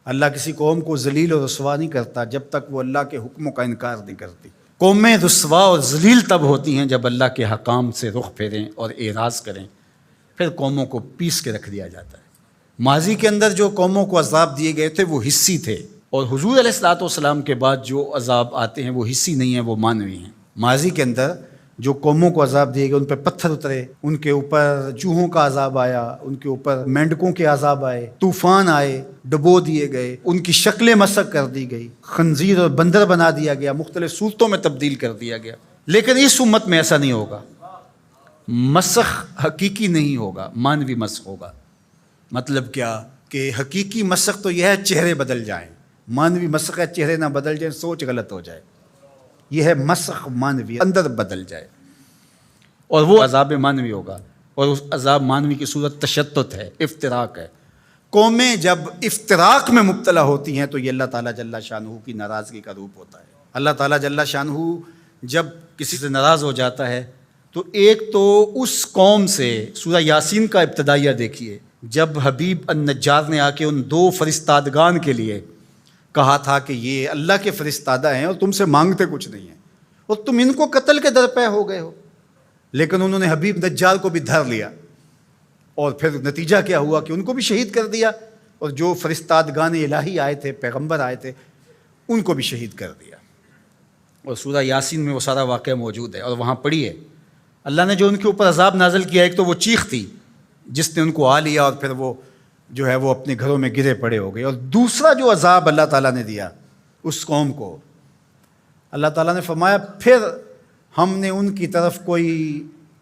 اللہ کسی قوم کو ذلیل اور رسوا نہیں کرتا جب تک وہ اللہ کے حکموں کا انکار نہیں کرتی۔ قومیں رسوا اور ذلیل تب ہوتی ہیں جب اللہ کے حکام سے رخ پھیریں اور اعراض کریں، پھر قوموں کو پیس کے رکھ دیا جاتا ہے۔ ماضی کے اندر جو قوموں کو عذاب دیے گئے تھے وہ حصی تھے، اور حضور علیہ الصلوۃ والسلام کے بعد جو عذاب آتے ہیں وہ حصی نہیں ہیں، وہ معنوی ہیں۔ ماضی کے اندر جو قوموں کو عذاب دیے گئے، ان پہ پتھر اترے، ان کے اوپر چوہوں کا عذاب آیا، ان کے اوپر مینڈکوں کے عذاب آئے، طوفان آئے، ڈبو دیے گئے، ان کی شکلیں مسخ کر دی گئی، خنزیر اور بندر بنا دیا گیا، مختلف صورتوں میں تبدیل کر دیا گیا۔ لیکن اس امت میں ایسا نہیں ہوگا، مسخ حقیقی نہیں ہوگا، معنوی مسخ ہوگا۔ مطلب کیا کہ حقیقی مسخ تو یہ ہے چہرے بدل جائیں، معنوی مسخ ہے چہرے نہ بدل جائیں، سوچ غلط ہو جائے۔ یہ ہے مسخ معنوی، اندر بدل جائے، اور وہ عذاب معنوی ہوگا، اور اس عذاب معنوی کی صورت تشتت ہے، افتراق ہے۔ قومیں جب افتراق میں مبتلا ہوتی ہیں تو یہ اللہ تعالیٰ جل شانہ کی ناراضگی کا روپ ہوتا ہے۔ اللہ تعالیٰ جل شانہ جب کسی سے ناراض ہو جاتا ہے تو ایک تو اس قوم سے، سورہ یاسین کا ابتدائیہ دیکھیے، جب حبیب النجار نے آ کے ان دو فرستادگان کے لیے کہا تھا کہ یہ اللہ کے فرستادہ ہیں اور تم سے مانگتے کچھ نہیں ہیں، اور تم ان کو قتل کے درپے ہو گئے ہو، لیکن انہوں نے حبیب نجار کو بھی دھر لیا، اور پھر نتیجہ کیا ہوا کہ ان کو بھی شہید کر دیا، اور جو فرستادگان الہی آئے تھے، پیغمبر آئے تھے، ان کو بھی شہید کر دیا۔ اور سورہ یاسین میں وہ سارا واقعہ موجود ہے، اور وہاں پڑھیے اللہ نے جو ان کے اوپر عذاب نازل کیا۔ ایک تو وہ چیخ تھی جس نے ان کو آ لیا، اور پھر وہ جو ہے وہ اپنے گھروں میں گرے پڑے ہو گئے۔ اور دوسرا جو عذاب اللہ تعالیٰ نے دیا اس قوم کو، اللہ تعالیٰ نے فرمایا پھر ہم نے ان کی طرف کوئی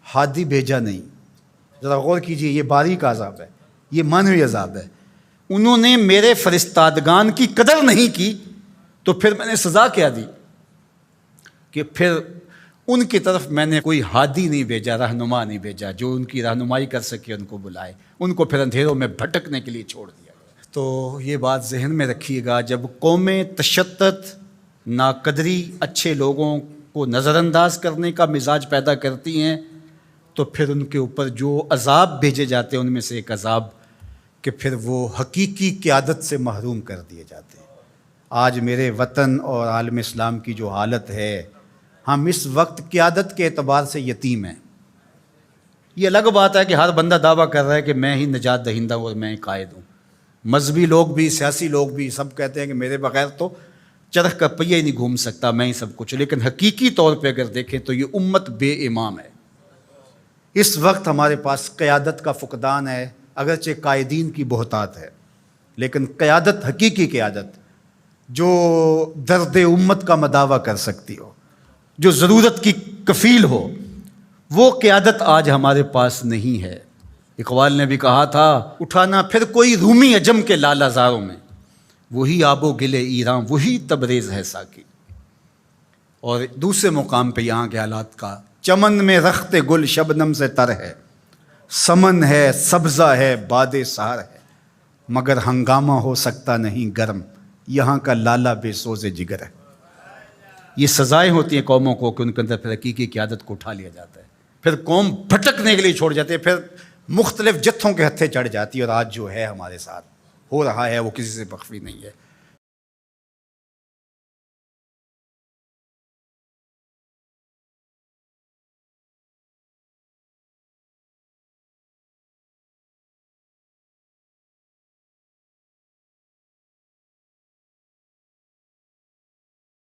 ہادی بھیجا نہیں۔ ذرا غور کیجئے، یہ باریک عذاب ہے، یہ معنوی عذاب ہے۔ انہوں نے میرے فرستادگان کی قدر نہیں کی تو پھر میں نے سزا کیا دی کہ پھر ان کی طرف میں نے کوئی ہادی نہیں بھیجا، رہنما نہیں بھیجا جو ان کی رہنمائی کر سکے، ان کو بلائے، ان کو پھر اندھیروں میں بھٹکنے کے لیے چھوڑ دیا۔ تو یہ بات ذہن میں رکھیے گا، جب قومیں تشدد، ناقدری، اچھے لوگوں کو نظر انداز کرنے کا مزاج پیدا کرتی ہیں تو پھر ان کے اوپر جو عذاب بھیجے جاتے ہیں ان میں سے ایک عذاب کہ پھر وہ حقیقی قیادت سے محروم کر دیے جاتے ہیں۔ آج میرے وطن اور عالم اسلام کی جو حالت ہے، ہم اس وقت قیادت کے اعتبار سے یتیم ہیں۔ یہ الگ بات ہے کہ ہر بندہ دعویٰ کر رہا ہے کہ میں ہی نجات دہندہ ہوں اور میں ہی قائد ہوں۔ مذہبی لوگ بھی، سیاسی لوگ بھی، سب کہتے ہیں کہ میرے بغیر تو چرخ کا پہیہ ہی نہیں گھوم سکتا، میں ہی سب کچھ۔ لیکن حقیقی طور پہ اگر دیکھیں تو یہ امت بے امام ہے۔ اس وقت ہمارے پاس قیادت کا فقدان ہے، اگرچہ قائدین کی بہتات ہے، لیکن قیادت، حقیقی قیادت جو درد امت کا مداوع کر سکتی ہو، جو ضرورت کی کفیل ہو، وہ قیادت آج ہمارے پاس نہیں ہے۔ اقبال نے بھی کہا تھا، اٹھانا پھر کوئی رومی عجم کے لالہ زاروں میں، وہی آب و گل ایران، وہی تبریز ہے ساکی۔ اور دوسرے مقام پہ یہاں کے حالات کا، چمن میں رخت گل شبنم سے تر ہے، سمن ہے، سبزہ ہے، باد سحر ہے، مگر ہنگامہ ہو سکتا نہیں گرم، یہاں کا لالہ بے سوز جگر ہے۔ یہ سزائیں ہوتی ہیں قوموں کو کہ ان کے اندر پھر حقیقی قیادت کو اٹھا لیا جاتا ہے، پھر قوم بھٹکنے کے لیے چھوڑ جاتے ہیں، پھر مختلف جتھوں کے ہتھے چڑھ جاتی ہے۔ اور آج جو ہے ہمارے ساتھ ہو رہا ہے وہ کسی سے مخفی نہیں ہے۔